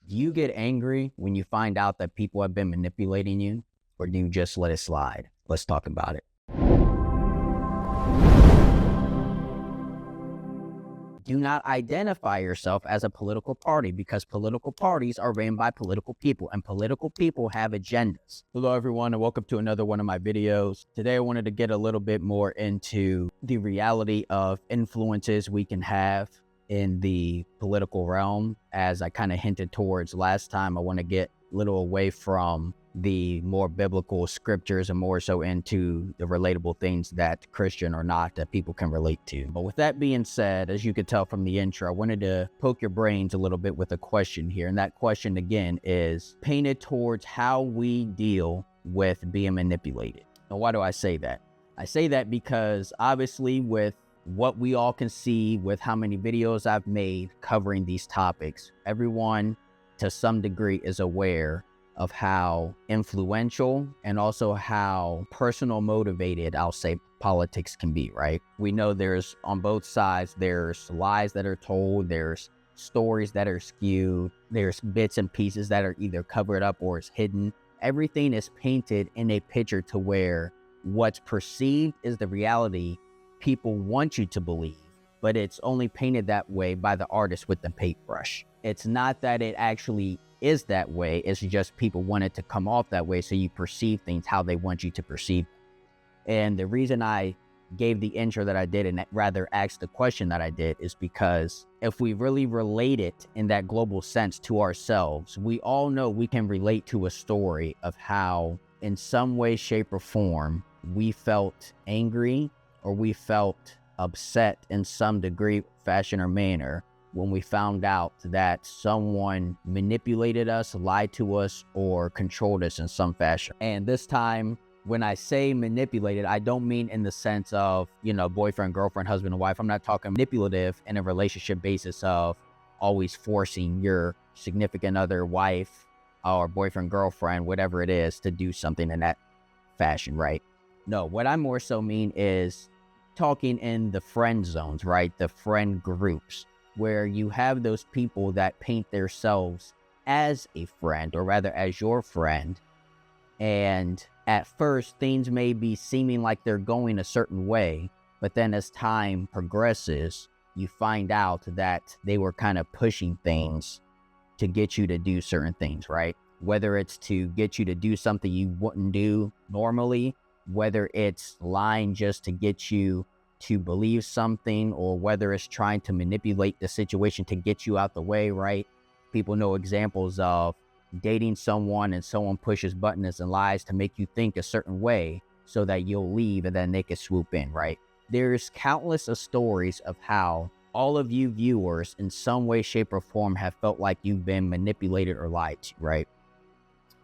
Do you get angry when you find out that people have been manipulating you, or do you just let it slide? Let's talk about it. Do not identify yourself as a political party, because political parties are ran by political people, and political people have agendas. Hello, everyone, and welcome to another one of my videos. Today, I wanted to get a little bit more into the reality of influences we can have in the political realm. As I kind of hinted towards last time, I want to get a little away from the more biblical scriptures and more so into the relatable things that Christian or not that people can relate to. But with that being said, as you could tell from the intro, I wanted to poke your brains a little bit with a question here. And that question again is painted towards how we deal with being manipulated. Now, why do I say that? I say that because obviously with what we all can see, with how many videos I've made covering these topics, everyone to some degree is aware of how influential and also how personal motivated, I'll say, politics can be, right? We know there's, on both sides, there's lies that are told, there's stories that are skewed, there's bits and pieces that are either covered up or is hidden. Everything is painted in a picture to where what's perceived is the reality people want you to believe, but it's only painted that way by the artist with the paintbrush. It's not that it actually is that way, it's just people want it to come off that way, so you perceive things how they want you to perceive. And the reason I gave the intro that I did and rather asked the question that I did is because if we really relate it in that global sense to ourselves, we all know we can relate to a story of how in some way, shape, or form we felt angry or we felt upset in some degree, fashion, or manner when we found out that someone manipulated us, lied to us, or controlled us in some fashion. And this time, when I say manipulated, I don't mean in the sense of, boyfriend, girlfriend, husband, and wife. I'm not talking manipulative in a relationship basis of always forcing your significant other, wife, or boyfriend, girlfriend, whatever it is, to do something in that fashion, right? No, what I more so mean is talking in the friend zones, right? The friend groups, where you have those people that paint themselves as a friend, or rather as your friend. And at first, things may be seeming like they're going a certain way, but then as time progresses, you find out that they were kind of pushing things to get you to do certain things, right? Whether it's to get you to do something you wouldn't do normally, whether it's lying just to get you to believe something, or whether it's trying to manipulate the situation to get you out the way, right? People know examples of dating someone and someone pushes buttons and lies to make you think a certain way so that you'll leave and then they can swoop in, right? There's countless of stories of how all of you viewers in some way, shape, or form have felt like you've been manipulated or lied to, right?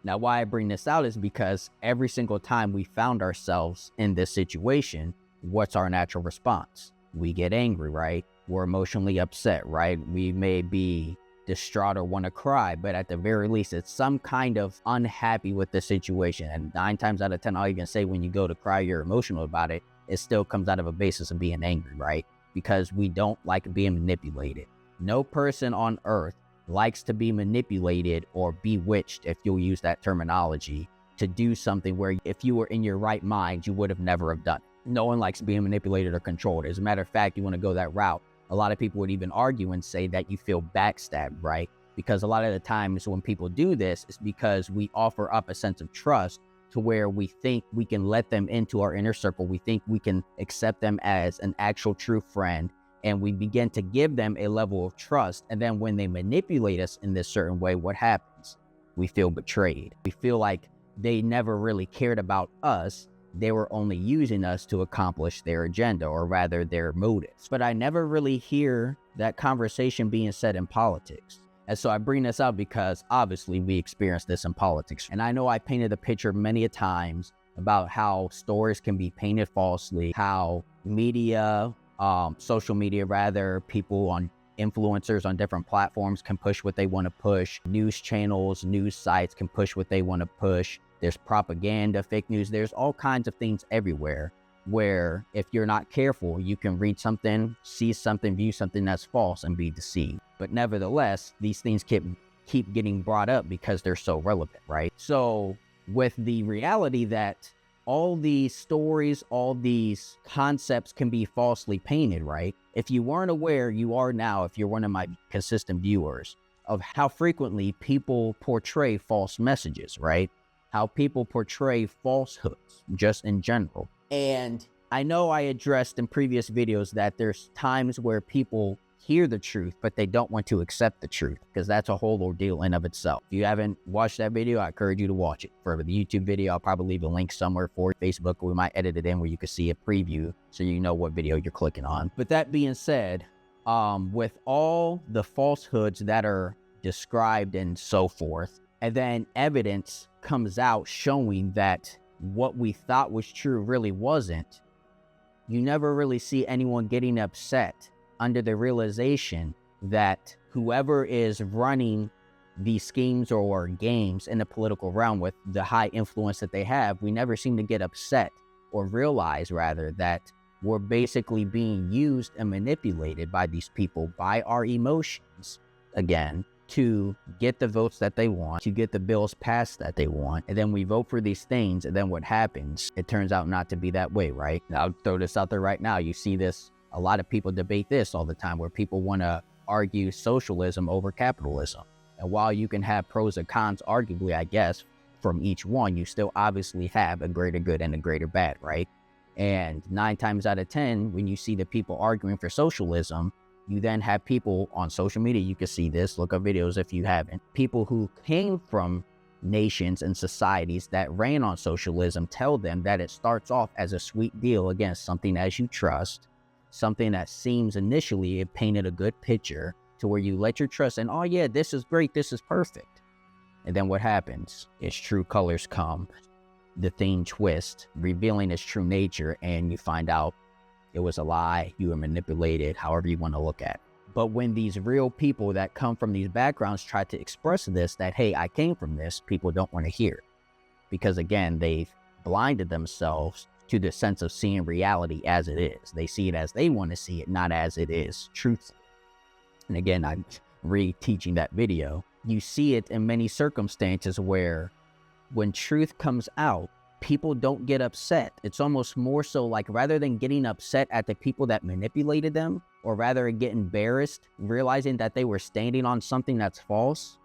Now, why I bring this out is because every single time we found ourselves in this situation, what's our natural response? We get angry, right? We're emotionally upset, right? We may be distraught or want to cry, but at the very least, it's some kind of unhappy with the situation. And 9 times out of 10, I'll even say when you go to cry, you're emotional about it, it still comes out of a basis of being angry, right? Because we don't like being manipulated. No person on earth likes to be manipulated or bewitched, if you'll use that terminology, to do something where if you were in your right mind, you would have never have done it. No one likes being manipulated or controlled. As a matter of fact, you want to go that route, a lot of people would even argue and say that you feel backstabbed, right? Because a lot of the times when people do this, it's because we offer up a sense of trust to where we think we can let them into our inner circle. We think we can accept them as an actual true friend, and we begin to give them a level of trust. And then when they manipulate us in this certain way, what happens? We feel betrayed. We feel like they never really cared about us. They were only using us to accomplish their agenda, or rather their motives. But I never really hear that conversation being said in politics. And so I bring this up because obviously we experience this in politics. And I know I painted a picture many a times about how stories can be painted falsely, how media, social media rather, people on influencers on different platforms can push what they want to push. News channels, news sites can push what they want to push. There's propaganda, fake news. There's all kinds of things everywhere where if you're not careful, you can read something, see something, view something that's false and be deceived. But nevertheless, these things keep getting brought up because they're so relevant, right? So with the reality that all these stories, all these concepts can be falsely painted, right? If you weren't aware, you are now, if you're one of my consistent viewers, of how frequently people portray false messages, right? How people portray falsehoods just in general. And I know I addressed in previous videos that there's times where people hear the truth, but they don't want to accept the truth, because that's a whole ordeal in of itself. If you haven't watched that video, I encourage you to watch it. For the YouTube video, I'll probably leave a link somewhere for Facebook. We might edit it in where you can see a preview so you know what video you're clicking on. But that being said, with all the falsehoods that are described and so forth, and then evidence comes out showing that what we thought was true really wasn't, you never really see anyone getting upset under the realization that whoever is running these schemes or games in the political realm with the high influence that they have, we never seem to get upset or realize rather that we're basically being used and manipulated by these people, by our emotions, again, to get the votes that they want, to get the bills passed that they want. And then we vote for these things, and then what happens? It turns out not to be that way, right? Now, I'll throw this out there right now. You see this, a lot of people debate this all the time, where people want to argue socialism over capitalism. And while you can have pros and cons, arguably, I guess, from each one, you still obviously have a greater good and a greater bad, right? And 9 times out of 10, when you see the people arguing for socialism, you then have people on social media, you can see this, look up videos if you haven't, people who came from nations and societies that ran on socialism tell them that it starts off as a sweet deal against something as you trust, something that seems initially it painted a good picture to where you let your trust in, oh yeah, this is great, this is perfect. And then what happens? Its true colors come, the thing twists, revealing its true nature, and you find out it was a lie, you were manipulated, however you want to look at it. But when these real people that come from these backgrounds try to express this, that, hey, I came from this, people don't want to hear it. Because again, they've blinded themselves to the sense of seeing reality as it is. They see it as they want to see it, not as it is truthful. And again, I'm re-teaching that video. You see it in many circumstances where when truth comes out, people don't get upset. It's almost more so like, rather than getting upset at the people that manipulated them, or rather get embarrassed, realizing that they were standing on something that's false,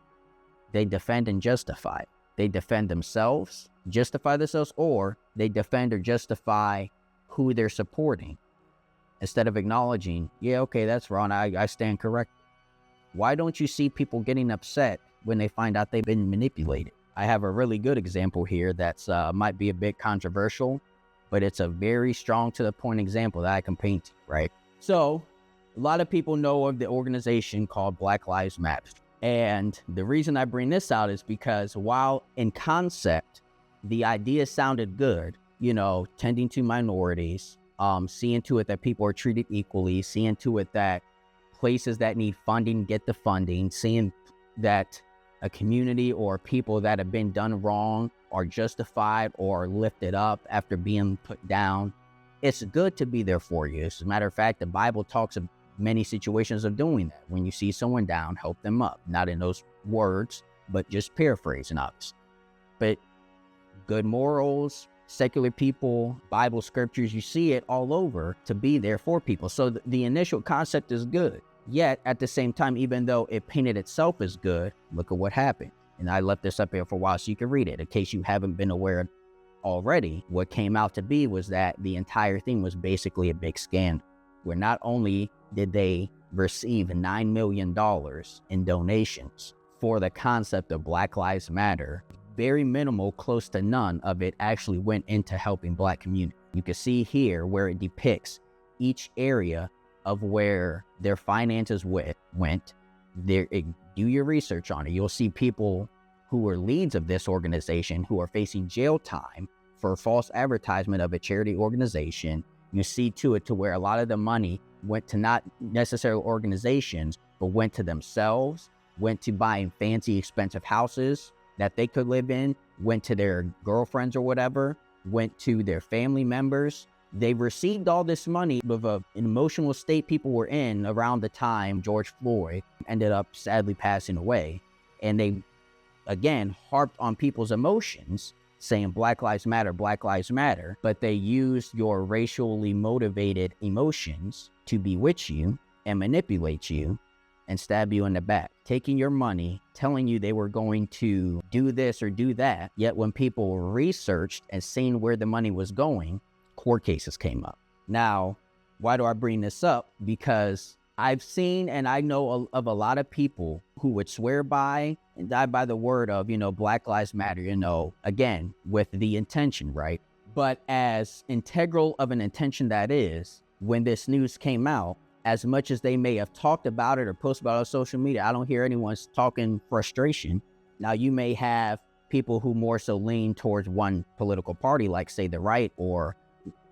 they defend and justify. They defend themselves, justify themselves, or they defend or justify who they're supporting, instead of acknowledging, yeah, okay, that's wrong, I stand corrected. Why don't you see people getting upset when they find out they've been manipulated? I have a really good example here that's might be a bit controversial, but it's a very strong to the point example that I can paint, right? So a lot of people know of the organization called Black Lives Matter. And the reason I bring this out is because while in concept, the idea sounded good, you know, tending to minorities, seeing to it that people are treated equally, seeing to it that places that need funding get the funding, seeing that a community or people that have been done wrong are justified or lifted up after being put down. It's good to be there for you. As a matter of fact, the Bible talks of many situations of doing that. When you see someone down, help them up. Not in those words, but just paraphrasing, obviously. But good morals, secular people, Bible scriptures, you see it all over to be there for people. So the initial concept is good. Yet, at the same time, even though it painted itself as good, look at what happened. And I left this up here for a while so you can read it. In case you haven't been aware already, what came out to be was that the entire thing was basically a big scandal, where not only did they receive $9 million in donations for the concept of Black Lives Matter, very minimal, close to none of it actually went into helping Black community. You can see here where it depicts each area of where their finances went. Do your research on it. You'll see people who were leads of this organization who are facing jail time for false advertisement of a charity organization. You see to it to where a lot of the money went to not necessarily organizations, but went to themselves, went to buying fancy, expensive houses that they could live in, went to their girlfriends or whatever, went to their family members. They received all this money with an emotional state people were in around the time George Floyd ended up sadly passing away. And they, again, harped on people's emotions, saying Black Lives Matter, Black Lives Matter, but they used your racially motivated emotions to bewitch you and manipulate you and stab you in the back, taking your money, telling you they were going to do this or do that. Yet when people researched and seen where the money was going, court cases came up. Now, why do I bring this up? Because I've seen and I know of a lot of people who would swear by and die by the word of, Black Lives Matter, again, with the intention, right? But as integral of an intention that is, when this news came out, as much as they may have talked about it or posted about it on social media, I don't hear anyone talking frustration. Now, you may have people who more so lean towards one political party, like say the right or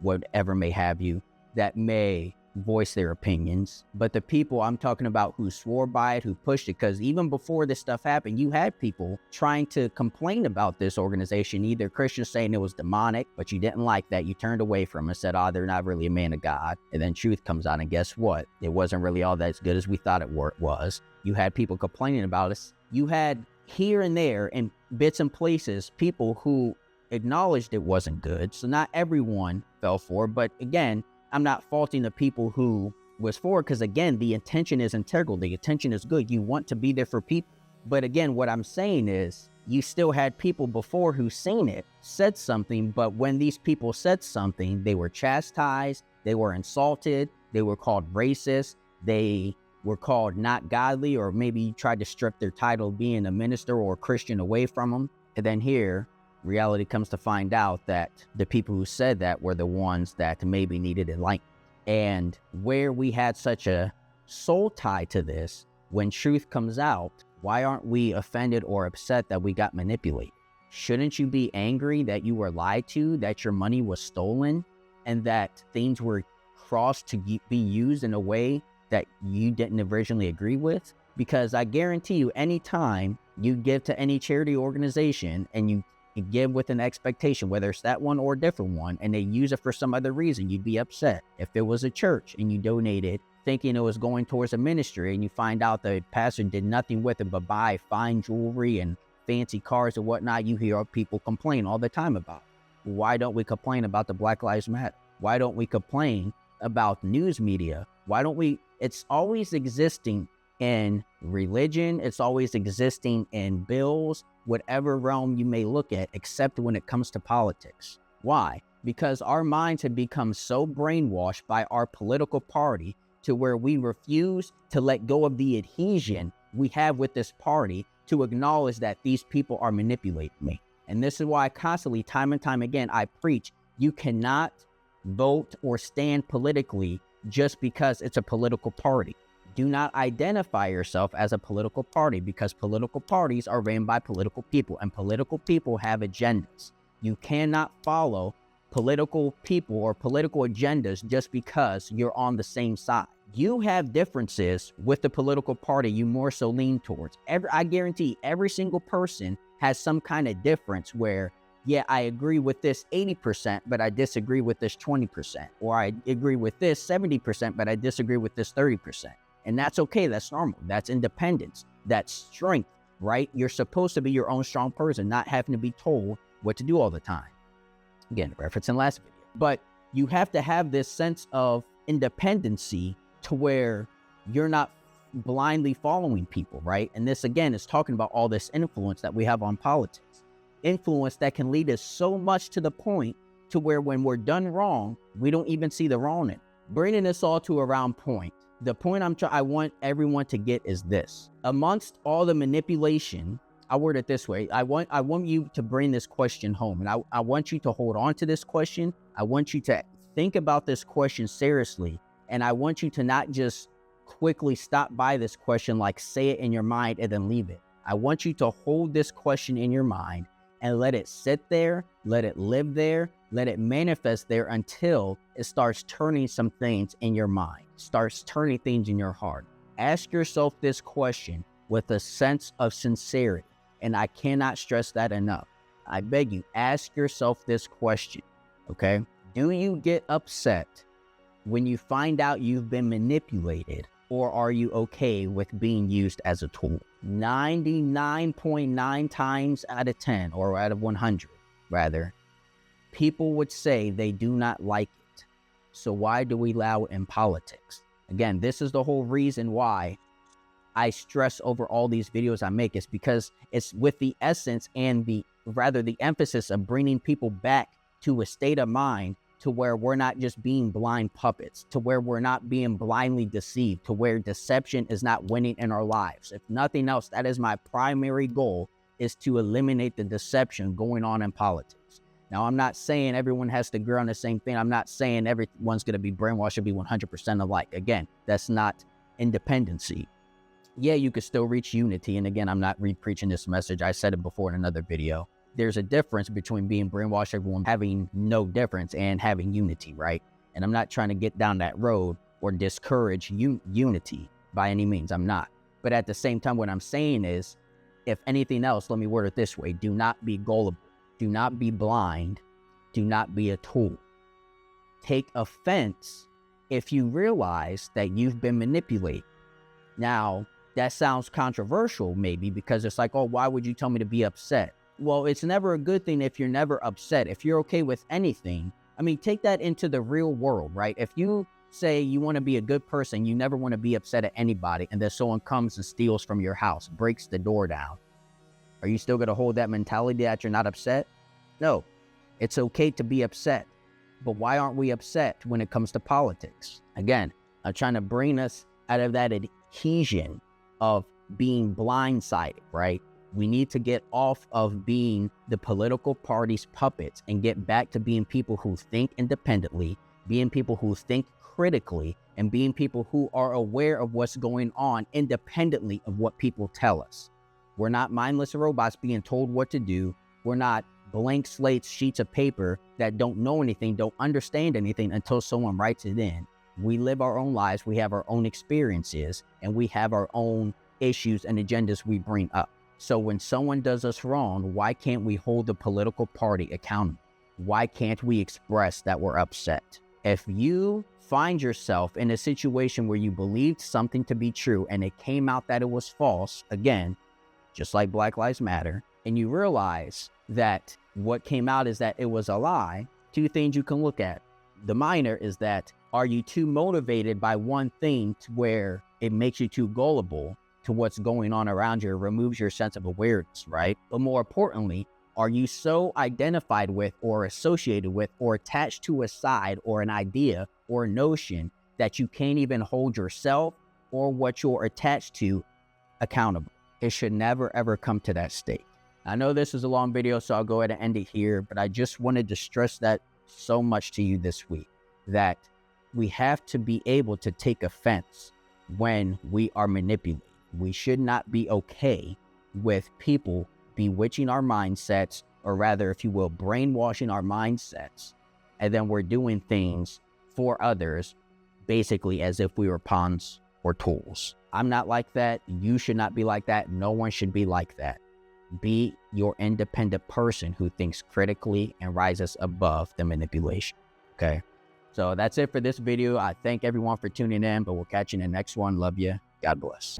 whatever may have you, that may voice their opinions. But the people I'm talking about who swore by it, who pushed it, because even before this stuff happened, you had people trying to complain about this organization, either Christians saying it was demonic, but you didn't like that. You turned away from it, said, they're not really a man of God. And then truth comes out, and guess what? It wasn't really all that as good as we thought it was. You had people complaining about us. You had here and there in bits and places people who acknowledged it wasn't good. So not everyone fell for it, but again, I'm not faulting the people who was for it, because again, the intention is integral. The intention is good. You want to be there for people. But again, what I'm saying is you still had people before who seen it, said something, but when these people said something, they were chastised, they were insulted, they were called racist, they were called not godly, or maybe you tried to strip their title of being a minister or a Christian away from them. And then here, reality comes to find out that the people who said that were the ones that maybe needed enlightenment. And where we had such a soul tie to this, when truth comes out, why aren't we offended or upset that we got manipulated? Shouldn't you be angry that you were lied to, that your money was stolen, and that things were crossed to be used in a way that you didn't originally agree with? Because I guarantee you, anytime you give to any charity organization and you give with an expectation, whether it's that one or a different one, and they use it for some other reason, you'd be upset. If it was a church and you donated thinking it was going towards a ministry, and you find out the pastor did nothing with it but buy fine jewelry and fancy cars and whatnot, you hear people complain all the time about it. Why don't we complain about the Black Lives Matter? Why don't we complain about news media? Why don't we? It's always existing in religion. It's always existing in bills, whatever realm you may look at, except when it comes to politics. Why? Because our minds have become so brainwashed by our political party to where we refuse to let go of the adhesion we have with this party, to acknowledge that these people are manipulating me. And this is why I constantly, time and time again, I preach, you cannot vote or stand politically just because it's a political party. Do not identify yourself as a political party, because political parties are ran by political people, and political people have agendas. You cannot follow political people or political agendas just because you're on the same side. You have differences with the political party you more so lean towards. I guarantee every single person has some kind of difference where, yeah, I agree with this 80%, but I disagree with this 20%. Or I agree with this 70%, but I disagree with this 30%. And that's okay. That's normal. That's independence. That's strength, right? You're supposed to be your own strong person, not having to be told what to do all the time. Again, referencing last video. But you have to have this sense of independency to where you're not blindly following people, right? And this, again, is talking about all this influence that we have on politics. Influence that can lead us so much to the point to where when we're done wrong, we don't even see the wrong in it. Bringing this all to a round point. The point I want everyone to get is this. Amongst all the manipulation, I word it this way. I want you to bring this question home, and I want you to hold on to this question. I want you to think about this question seriously, and I want you to not just quickly stop by this question, like say it in your mind and then leave it. I want you to hold this question in your mind and let it sit there, let it live there, let it manifest there until it starts turning some things in your mind, starts turning things in your heart. Ask yourself this question with a sense of sincerity, and I cannot stress that enough. I beg you, ask yourself this question, okay? Do you get upset when you find out you've been manipulated, or are you okay with being used as a tool? 99.9 times out of 10, or out of 100 rather, people would say they do not like it. So why do we allow it in politics? Again, this is the whole reason why I stress over all these videos I make. Is because it's with the essence and the emphasis of bringing people back to a state of mind to where we're not just being blind puppets, to where we're not being blindly deceived, to where deception is not winning in our lives. If nothing else, that is my primary goal, is to eliminate the deception going on in politics. Now, I'm not saying everyone has to agree on the same thing. I'm not saying everyone's going to be brainwashed or be 100% alike. Again, that's not independency. Yeah, you could still reach unity. And again, I'm not re-preaching this message. I said it before in another video. There's a difference between being brainwashed, everyone having no difference, and having unity, right? And I'm not trying to get down that road or discourage unity by any means. I'm not. But at the same time, what I'm saying is, if anything else, let me word it this way. Do not be gullible. Do not be blind. Do not be a tool. Take offense if you realize that you've been manipulated. Now, that sounds controversial maybe, because it's like, oh, why would you tell me to be upset? Well, it's never a good thing if you're never upset. If you're okay with anything, I mean, take that into the real world, right? If you say you want to be a good person, you never want to be upset at anybody, and then someone comes and steals from your house, breaks the door down, are you still going to hold that mentality that you're not upset? No, it's okay to be upset. But why aren't we upset when it comes to politics? Again, I'm trying to bring us out of that adhesion of being blindsided, right? We need to get off of being the political party's puppets and get back to being people who think independently, being people who think critically, and being people who are aware of what's going on independently of what people tell us. We're not mindless robots being told what to do. We're not blank slates, sheets of paper that don't know anything, don't understand anything until someone writes it in. We live our own lives, we have our own experiences, and we have our own issues and agendas we bring up. So when someone does us wrong, why can't we hold the political party accountable? Why can't we express that we're upset? If you find yourself in a situation where you believed something to be true and it came out that it was false, again, just like Black Lives Matter, and you realize that what came out is that it was a lie, two things you can look at. The minor is that, are you too motivated by one thing to where it makes you too gullible to what's going on around you, or removes your sense of awareness, right? But more importantly, are you so identified with or associated with or attached to a side or an idea or a notion that you can't even hold yourself or what you're attached to accountable? It should never, ever come to that state. I know this is a long video, so I'll go ahead and end it here, but I just wanted to stress that so much to you this week, that we have to be able to take offense when we are manipulated. We should not be okay with people bewitching our mindsets, or rather, if you will, brainwashing our mindsets, and then we're doing things for others basically as if we were pawns or tools. I'm not like that. You should not be like that. No one should be like that. Be your independent person who thinks critically and rises above the manipulation. Okay? So that's it for this video. I thank everyone for tuning in, but we'll catch you in the next one. Love you. God bless.